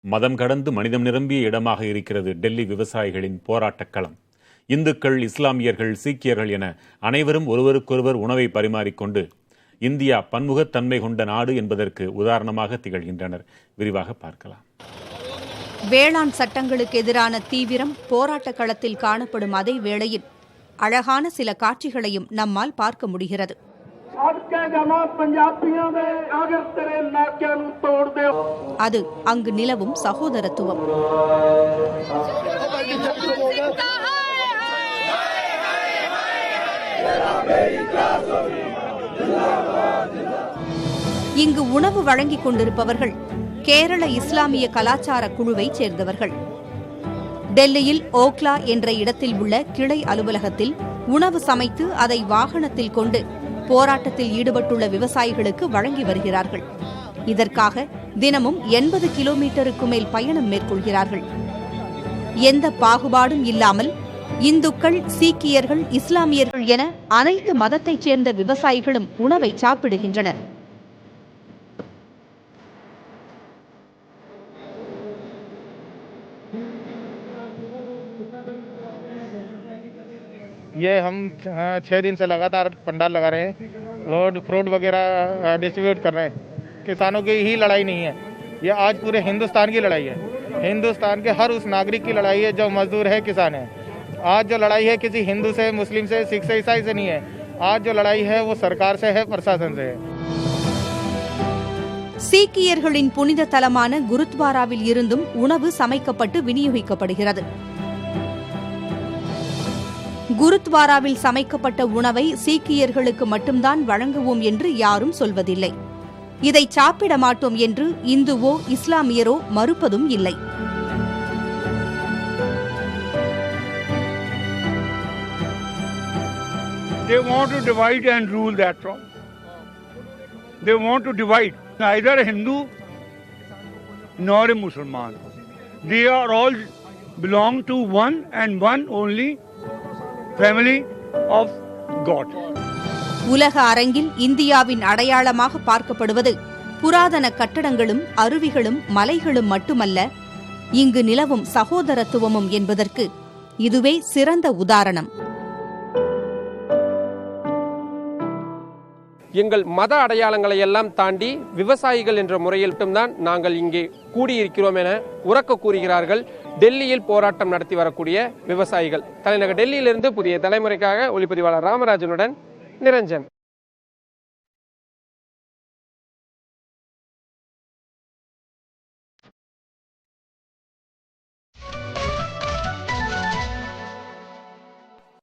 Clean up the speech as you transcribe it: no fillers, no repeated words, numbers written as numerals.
மதம் கடந்து மனிதம் நிரம்பிய இடமாக இருக்கிறது டெல்லி விவசாயிகளின் போராட்டக் களம். இந்துக்கள், இஸ்லாமியர்கள், சீக்கியர்கள் என அனைவரும் ஒருவருக்கொருவர் உணவை பரிமாறிக்கொண்டு இந்தியா பன்முகத்தன்மை கொண்ட நாடு என்பதற்கு உதாரணமாக திகழ்கின்றனர். விரிவாக பார்க்கலாம். வேளாண் சட்டங்களுக்கு எதிரான தீவிரம் போராட்ட களத்தில் காணப்படும் அதே வேளையில் அழகான சில காட்சிகளையும் நம்மால் பார்க்க முடிகிறது. அது அங்கு நிலவும் சகோதரத்துவம். இங்கு உணவு வழங்கிக் கொண்டிருப்பவர்கள் கேரள இஸ்லாமிய கலாச்சார குழுவைச் சேர்ந்தவர்கள். டெல்லியில் ஓக்லா என்ற இடத்தில் உள்ள கிளை அலுவலகத்தில் உணவு சமைத்து அதை வாகனத்தில் கொண்டு போராட்டத்தில் ஈடுபட்டுள்ள விவசாயிகளுக்கு வழங்கி வருகிறார்கள். இதற்காக தினமும் 80 கிலோமீட்டருக்கு மேல் பயணம் மேற்கொள்கிறார்கள். எந்த பாகுபாடும் இல்லாமல் இந்துக்கள், சீக்கியர்கள், இஸ்லாமியர்கள் என அனைத்து மதத்தைச் சேர்ந்த விவசாயிகளும் உணவை சாப்பிடுகின்றனர். ये हम 6 दिन से लगातार पंडाल लगा रहे हैं और फ्रूट वगैरह डिस्ट्रीब्यूट कर रहे हैं. किसानों की ही लड़ाई नहीं है, ये आज पूरे हिंदुस्तान की लड़ाई है. हिंदुस्तान के हर उस नागरिक की लड़ाई है जो मजदूर है, किसान है. आज जो लड़ाई है किसी हिंदू से, मुस्लिम से, सिख से, ईसाई से नहीं है. आज जो लड़ाई है वो सरकार से है, प्रशासन से है. சீக்கியர்களின் புனித தலமான குருத்வாராவில் இருந்தும் உணவு சமைக்கப்பட்டு விநியோகிக்கப்படுகிறது. குருத்வாராவில் சமைக்கப்பட்ட உணவை சீக்கியர்களுக்கு மட்டும்தான் வழங்குவோம் என்று யாரும் சொல்வதில்லை. இதை சாப்பிட மாட்டோம் என்று இந்துவோ இஸ்லாமியரோ மறுப்பதும் இல்லை. They want to divide and rule, that's all. They want to divide neither a Hindu nor a Muslim. They are all belong to one and one only family of God. உலக அரங்கில் இந்தியாவின் அடையாளமாக பார்க்கப்படுவது புராதன கட்டடங்களும் அருவிகளும் மலைகளும் மட்டுமல்ல, இங்கு நிலவும் சகோதரத்துவமும் என்பதற்கு இதுவே சிறந்த உதாரணம். எங்கள் மத அடையாளங்களை எல்லாம் தாண்டி விவசாயிகள் என்ற முறையில் மட்டும்தான் நாங்கள் இங்கே கூடியிருக்கிறோம் என உரக்க கூறுகிறார்கள் டெல்லியில் போராட்டம் நடத்தி வரக்கூடிய விவசாயிகள். தலைநகர் டெல்லியிலிருந்து புதிய தலைமுறைக்காக ஒளிப்பதிவாளர் ராமராஜனுடன் நிரஞ்சன்.